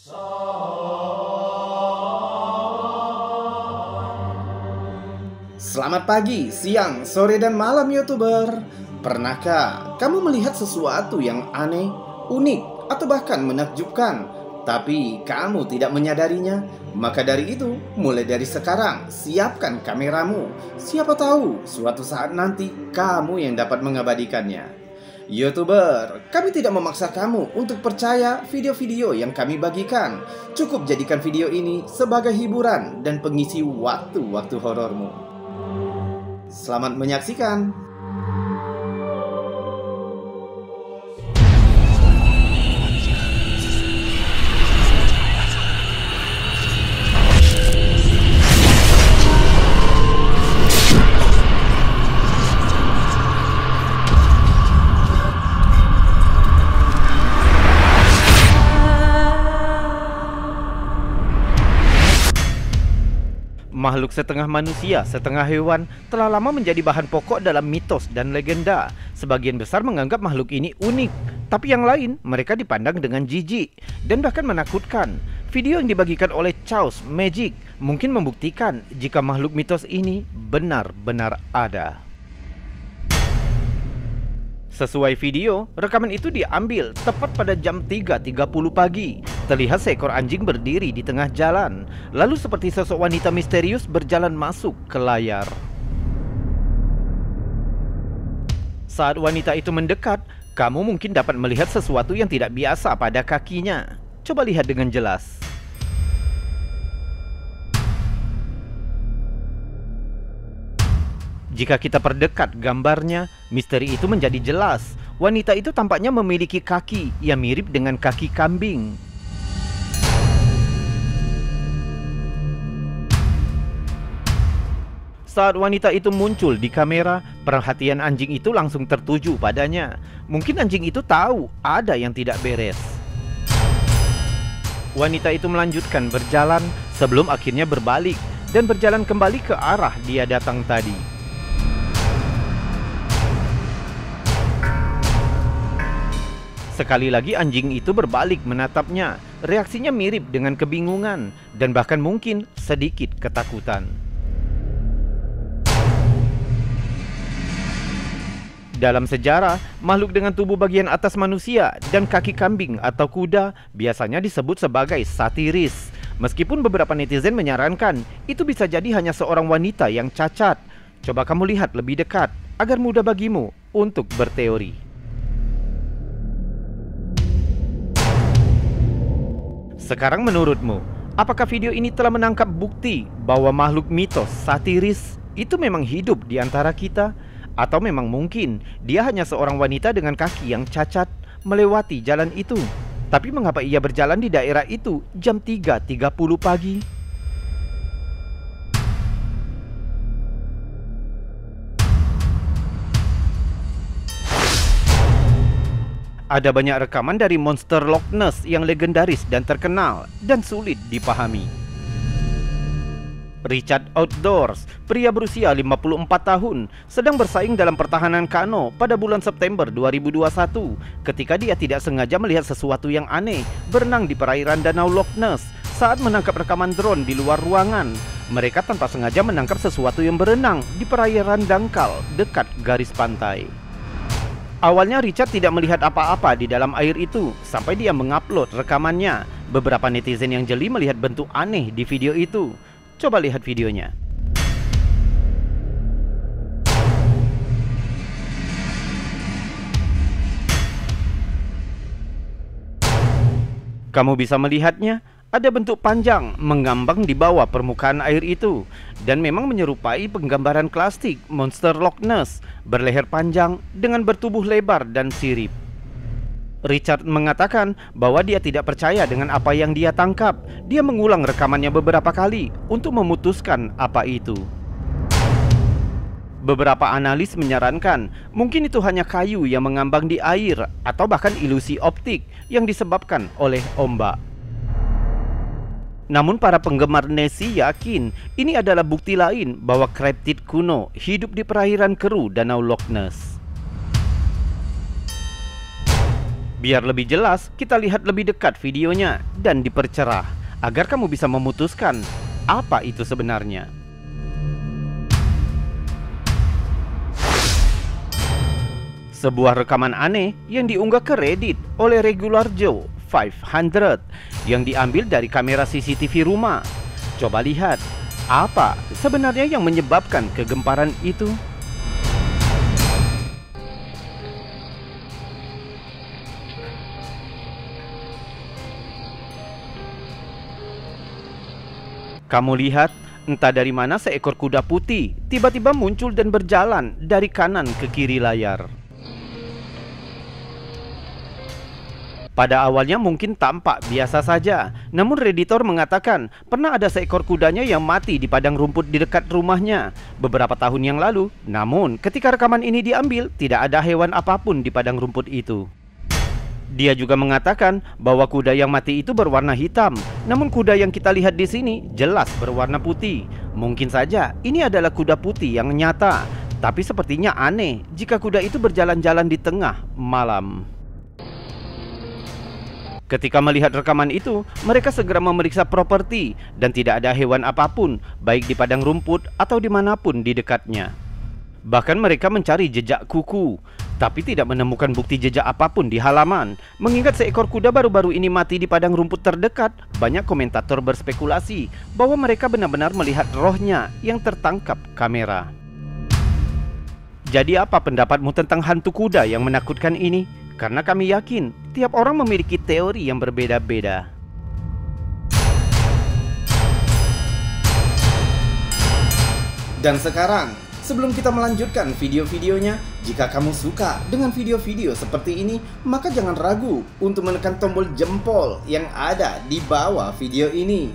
Selamat pagi, siang, sore, dan malam YouTuber. Pernahkah kamu melihat sesuatu yang aneh, unik, atau bahkan menakjubkan, tapi kamu tidak menyadarinya? Maka dari itu, mulai dari sekarang, siapkan kameramu. Siapa tahu, suatu saat nanti kamu yang dapat mengabadikannya. YouTuber, kami tidak memaksa kamu untuk percaya video-video yang kami bagikan. Cukup jadikan video ini sebagai hiburan dan pengisi waktu-waktu horormu. Selamat menyaksikan. Makhluk setengah manusia, setengah hewan telah lama menjadi bahan pokok dalam mitos dan legenda. Sebagian besar menganggap makhluk ini unik, tapi yang lain mereka dipandang dengan jijik dan bahkan menakutkan. Video yang dibagikan oleh Chaos Magic mungkin membuktikan jika makhluk mitos ini benar-benar ada. Sesuai video, rekaman itu diambil tepat pada jam 3.30 pagi. Terlihat seekor anjing berdiri di tengah jalan, lalu seperti sosok wanita misterius berjalan masuk ke layar. Saat wanita itu mendekat, kamu mungkin dapat melihat sesuatu yang tidak biasa pada kakinya. Coba lihat dengan jelas. Jika kita perdekat gambarnya, misteri itu menjadi jelas. Wanita itu tampaknya memiliki kaki yang mirip dengan kaki kambing. Saat wanita itu muncul di kamera, perhatian anjing itu langsung tertuju padanya. Mungkin anjing itu tahu ada yang tidak beres. Wanita itu melanjutkan berjalan sebelum akhirnya berbalik dan berjalan kembali ke arah dia datang tadi. Sekali lagi anjing itu berbalik menatapnya. Reaksinya mirip dengan kebingungan dan bahkan mungkin sedikit ketakutan. Dalam sejarah, makhluk dengan tubuh bagian atas manusia dan kaki kambing atau kuda biasanya disebut sebagai satiris. Meskipun beberapa netizen menyarankan itu bisa jadi hanya seorang wanita yang cacat. Coba kamu lihat lebih dekat agar mudah bagimu untuk berteori. Sekarang menurutmu, apakah video ini telah menangkap bukti bahwa makhluk mitos satiris itu memang hidup di antara kita? Atau memang mungkin dia hanya seorang wanita dengan kaki yang cacat melewati jalan itu? Tapi mengapa ia berjalan di daerah itu jam 3.30 pagi? Ada banyak rekaman dari monster Loch Ness yang legendaris dan terkenal dan sulit dipahami. Richard Outdoors, pria berusia 54 tahun, sedang bersaing dalam pertahanan kano pada bulan September 2021 ketika dia tidak sengaja melihat sesuatu yang aneh berenang di perairan Danau Loch Ness saat menangkap rekaman drone di luar ruangan. Mereka tanpa sengaja menangkap sesuatu yang berenang di perairan dangkal dekat garis pantai. Awalnya Richard tidak melihat apa-apa di dalam air itu sampai dia mengupload rekamannya. Beberapa netizen yang jeli melihat bentuk aneh di video itu. Coba lihat videonya. Kamu bisa melihatnya. Ada bentuk panjang mengambang di bawah permukaan air itu dan memang menyerupai penggambaran klasik monster Loch Ness, berleher panjang dengan bertubuh lebar dan sirip. Richard mengatakan bahwa dia tidak percaya dengan apa yang dia tangkap. Dia mengulang rekamannya beberapa kali untuk memutuskan apa itu. Beberapa analis menyarankan mungkin itu hanya kayu yang mengambang di air atau bahkan ilusi optik yang disebabkan oleh ombak. Namun para penggemar Nessie yakin ini adalah bukti lain bahwa kriptid kuno hidup di perairan keru Danau Loch Ness. Biar lebih jelas, kita lihat lebih dekat videonya dan dipercerah agar kamu bisa memutuskan apa itu sebenarnya. Sebuah rekaman aneh yang diunggah ke Reddit oleh Regular Joe 500 yang diambil dari kamera CCTV rumah. Coba lihat, apa sebenarnya yang menyebabkan kegemparan itu? Kamu lihat, entah dari mana seekor kuda putih tiba-tiba muncul dan berjalan dari kanan ke kiri layar. Pada awalnya mungkin tampak biasa saja, namun Redditor mengatakan pernah ada seekor kudanya yang mati di padang rumput di dekat rumahnya beberapa tahun yang lalu. Namun ketika rekaman ini diambil, tidak ada hewan apapun di padang rumput itu. Dia juga mengatakan bahwa kuda yang mati itu berwarna hitam, namun kuda yang kita lihat di sini jelas berwarna putih. Mungkin saja ini adalah kuda putih yang nyata, tapi sepertinya aneh jika kuda itu berjalan-jalan di tengah malam. Ketika melihat rekaman itu, mereka segera memeriksa properti dan tidak ada hewan apapun, baik di padang rumput atau dimanapun di dekatnya. Bahkan mereka mencari jejak kuku, tapi tidak menemukan bukti jejak apapun di halaman. Mengingat seekor kuda baru-baru ini mati di padang rumput terdekat, banyak komentator berspekulasi bahwa mereka benar-benar melihat rohnya yang tertangkap kamera. Jadi apa pendapatmu tentang hantu kuda yang menakutkan ini? Karena kami yakin tiap orang memiliki teori yang berbeda-beda. Dan sekarang, sebelum kita melanjutkan video-videonya, jika kamu suka dengan video-video seperti ini, maka jangan ragu untuk menekan tombol jempol yang ada di bawah video ini.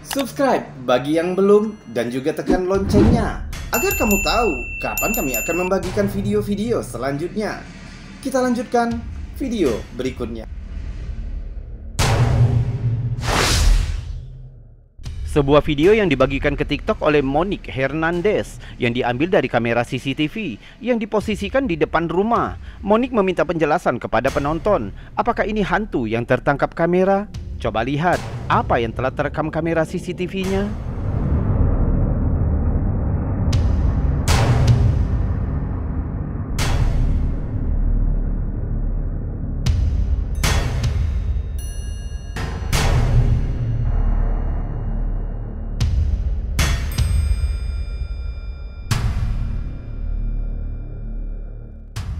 Subscribe bagi yang belum dan juga tekan loncengnya agar kamu tahu kapan kami akan membagikan video-video selanjutnya. Kita lanjutkan video berikutnya. Sebuah video yang dibagikan ke TikTok oleh Monique Hernandez yang diambil dari kamera CCTV yang diposisikan di depan rumah. Monique meminta penjelasan kepada penonton, apakah ini hantu yang tertangkap kamera? Coba lihat apa yang telah terekam kamera CCTV-nya.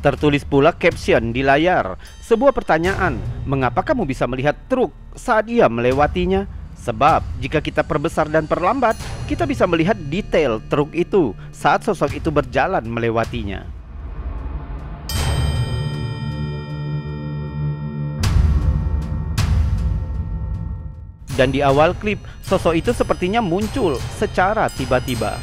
Tertulis pula caption di layar, sebuah pertanyaan, mengapa kamu bisa melihat truk saat ia melewatinya? Sebab jika kita perbesar dan perlambat, kita bisa melihat detail truk itu saat sosok itu berjalan melewatinya. Dan di awal klip, sosok itu sepertinya muncul secara tiba-tiba.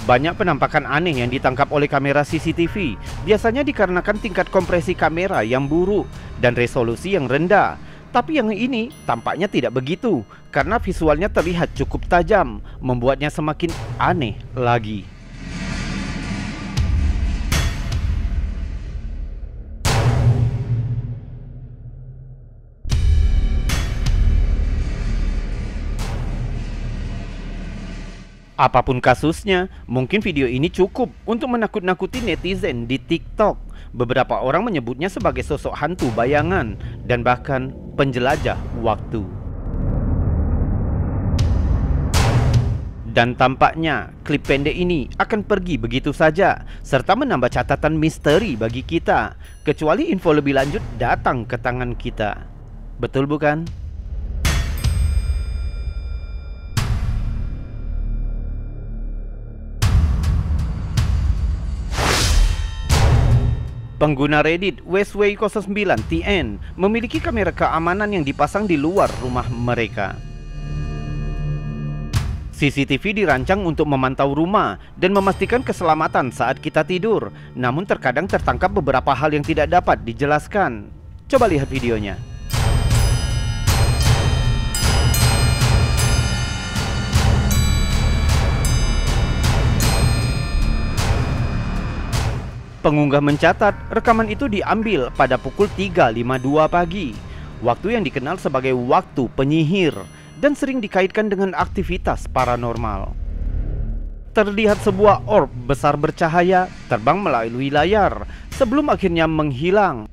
Banyak penampakan aneh yang ditangkap oleh kamera CCTV, biasanya dikarenakan tingkat kompresi kamera yang buruk dan resolusi yang rendah. Tapi yang ini tampaknya tidak begitu, karena visualnya terlihat cukup tajam, membuatnya semakin aneh lagi. Apapun kasusnya, mungkin video ini cukup untuk menakut-nakuti netizen di TikTok. Beberapa orang menyebutnya sebagai sosok hantu bayangan dan bahkan penjelajah waktu. Dan tampaknya klip pendek ini akan pergi begitu saja, serta menambah catatan misteri bagi kita, kecuali info lebih lanjut datang ke tangan kita. Betul bukan? Pengguna Reddit Westway09TN memiliki kamera keamanan yang dipasang di luar rumah mereka. CCTV dirancang untuk memantau rumah dan memastikan keselamatan saat kita tidur. Namun terkadang tertangkap beberapa hal yang tidak dapat dijelaskan. Coba lihat videonya. Pengunggah mencatat rekaman itu diambil pada pukul 3.52 pagi, waktu yang dikenal sebagai waktu penyihir dan sering dikaitkan dengan aktivitas paranormal. Terlihat sebuah orb besar bercahaya terbang melalui layar sebelum akhirnya menghilang.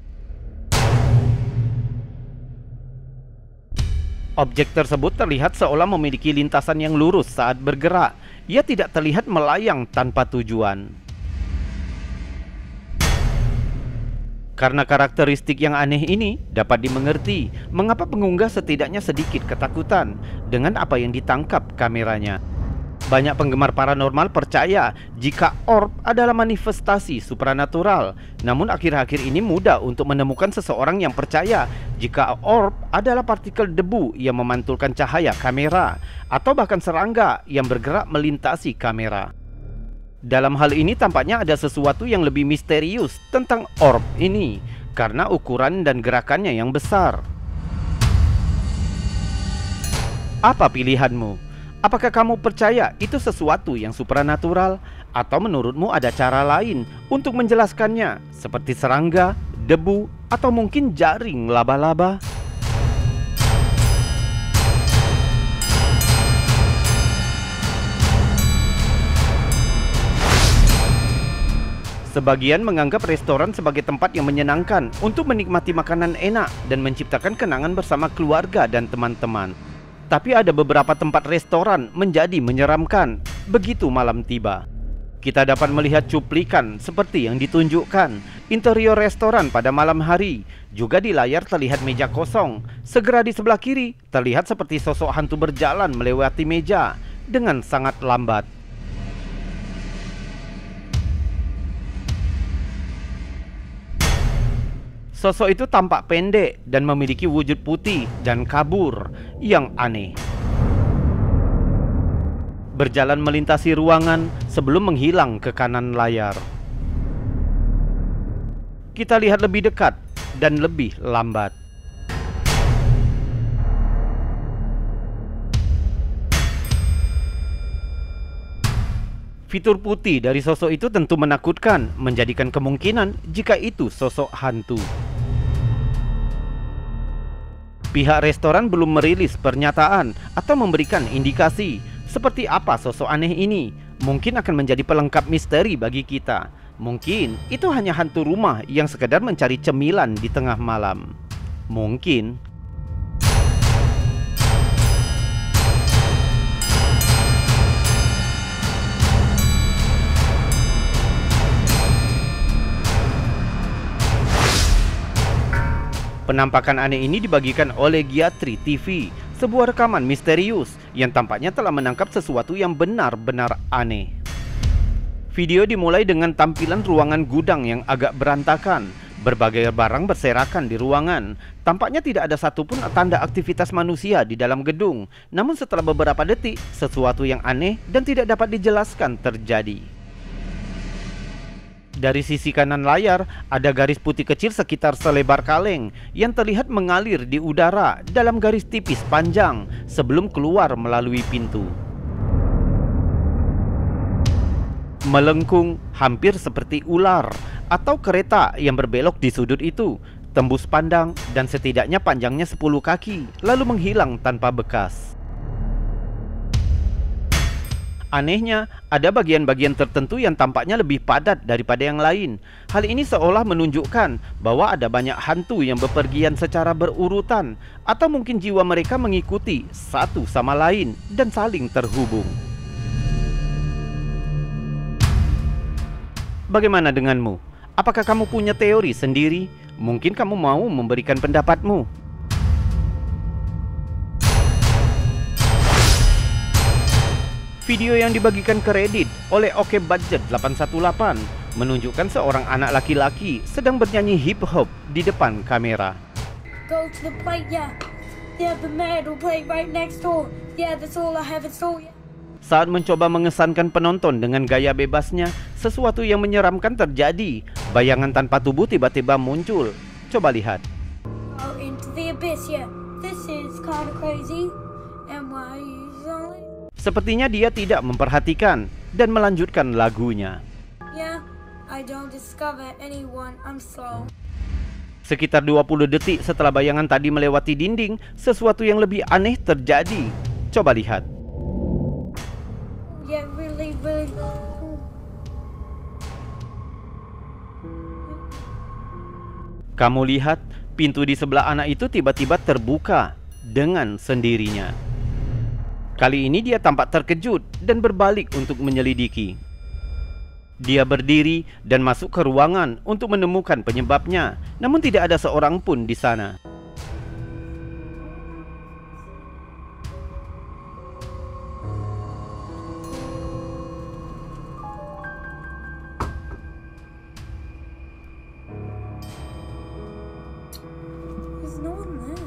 Objek tersebut terlihat seolah memiliki lintasan yang lurus saat bergerak. Ia tidak terlihat melayang tanpa tujuan. Karena karakteristik yang aneh ini, dapat dimengerti mengapa pengunggah setidaknya sedikit ketakutan dengan apa yang ditangkap kameranya. Banyak penggemar paranormal percaya jika orb adalah manifestasi supranatural. Namun akhir-akhir ini mudah untuk menemukan seseorang yang percaya jika orb adalah partikel debu yang memantulkan cahaya kamera, atau bahkan serangga yang bergerak melintasi kamera. Dalam hal ini tampaknya ada sesuatu yang lebih misterius tentang orb ini karena ukuran dan gerakannya yang besar. Apa pilihanmu? Apakah kamu percaya itu sesuatu yang supranatural, atau menurutmu ada cara lain untuk menjelaskannya, seperti serangga, debu, atau mungkin jaring laba-laba? Sebagian menganggap restoran sebagai tempat yang menyenangkan untuk menikmati makanan enak dan menciptakan kenangan bersama keluarga dan teman-teman. Tapi ada beberapa tempat restoran menjadi menyeramkan begitu malam tiba. Kita dapat melihat cuplikan seperti yang ditunjukkan interior restoran pada malam hari. Juga di layar terlihat meja kosong. Segera di sebelah kiri terlihat seperti sosok hantu berjalan melewati meja dengan sangat lambat. Sosok itu tampak pendek dan memiliki wujud putih dan kabur yang aneh. Berjalan melintasi ruangan sebelum menghilang ke kanan layar. Kita lihat lebih dekat dan lebih lambat. Fitur putih dari sosok itu tentu menakutkan, menjadikan kemungkinan jika itu sosok hantu. Pihak restoran belum merilis pernyataan atau memberikan indikasi seperti apa sosok aneh ini. Mungkin akan menjadi pelengkap misteri bagi kita. Mungkin itu hanya hantu rumah yang sekedar mencari cemilan di tengah malam. Mungkin. Penampakan aneh ini dibagikan oleh Giatri TV, sebuah rekaman misterius yang tampaknya telah menangkap sesuatu yang benar-benar aneh. Video dimulai dengan tampilan ruangan gudang yang agak berantakan. Berbagai barang berserakan di ruangan. Tampaknya tidak ada satupun tanda aktivitas manusia di dalam gedung. Namun setelah beberapa detik, sesuatu yang aneh dan tidak dapat dijelaskan terjadi. Dari sisi kanan layar, ada garis putih kecil sekitar selebar kaleng yang terlihat mengalir di udara dalam garis tipis panjang sebelum keluar melalui pintu. Melengkung hampir seperti ular atau kereta yang berbelok di sudut itu, tembus pandang dan setidaknya panjangnya 10 kaki, lalu menghilang tanpa bekas. Anehnya, ada bagian-bagian tertentu yang tampaknya lebih padat daripada yang lain. Hal ini seolah menunjukkan bahwa ada banyak hantu yang bepergian secara berurutan, atau mungkin jiwa mereka mengikuti satu sama lain dan saling terhubung. Bagaimana denganmu? Apakah kamu punya teori sendiri? Mungkin kamu mau memberikan pendapatmu. Video yang dibagikan ke Reddit oleh OkBudget 818 menunjukkan seorang anak laki-laki sedang bernyanyi hip hop di depan kamera. Go to the plate, yeah. Yeah, the metal plate right next door. Yeah, that's all I have in store. Yeah. Saat mencoba mengesankan penonton dengan gaya bebasnya, sesuatu yang menyeramkan terjadi. Bayangan tanpa tubuh tiba-tiba muncul. Coba lihat. Oh, into the abyss, yeah. This is kind of crazy. And why is only... Sepertinya dia tidak memperhatikan dan melanjutkan lagunya. Yeah, I don't discover anyone. I'm slow. Sekitar 20 detik setelah bayangan tadi melewati dinding, sesuatu yang lebih aneh terjadi. Coba lihat. Yeah, really. Kamu lihat, pintu di sebelah anak itu tiba-tiba terbuka dengan sendirinya. Kali ini dia tampak terkejut dan berbalik untuk menyelidiki. Dia berdiri dan masuk ke ruangan untuk menemukan penyebabnya, namun tidak ada seorang pun di sana. There's no one there.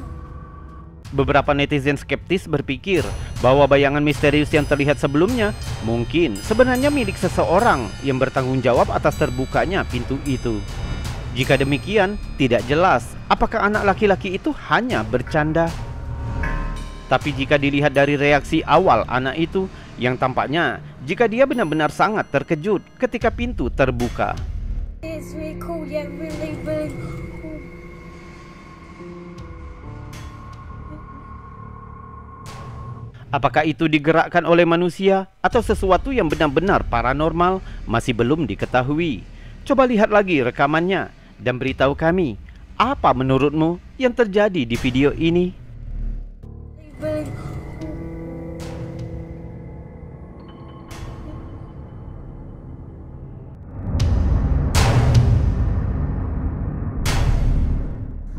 Beberapa netizen skeptis berpikir bahwa bayangan misterius yang terlihat sebelumnya mungkin sebenarnya milik seseorang yang bertanggung jawab atas terbukanya pintu itu. Jika demikian, tidak jelas apakah anak laki-laki itu hanya bercanda. Tapi jika dilihat dari reaksi awal anak itu, yang tampaknya jika dia benar-benar sangat terkejut ketika pintu terbuka. It's really cool. Yeah, really cool. Apakah itu digerakkan oleh manusia atau sesuatu yang benar-benar paranormal masih belum diketahui. Coba lihat lagi rekamannya dan beritahu kami, apa menurutmu yang terjadi di video ini? Really.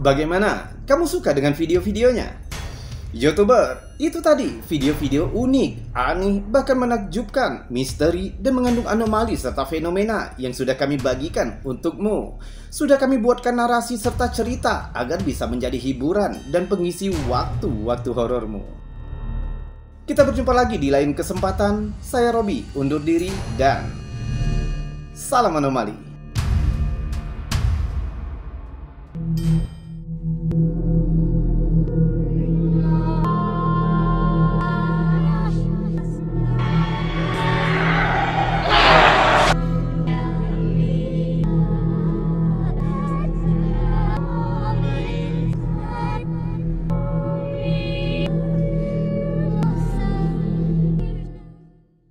Bagaimana? Kamu suka dengan video-videonya? YouTuber, itu tadi video-video unik, aneh, bahkan menakjubkan, misteri, dan mengandung anomali serta fenomena yang sudah kami bagikan untukmu. Sudah kami buatkan narasi serta cerita agar bisa menjadi hiburan dan pengisi waktu-waktu horormu. Kita berjumpa lagi di lain kesempatan. Saya Robi, undur diri dan salam anomali.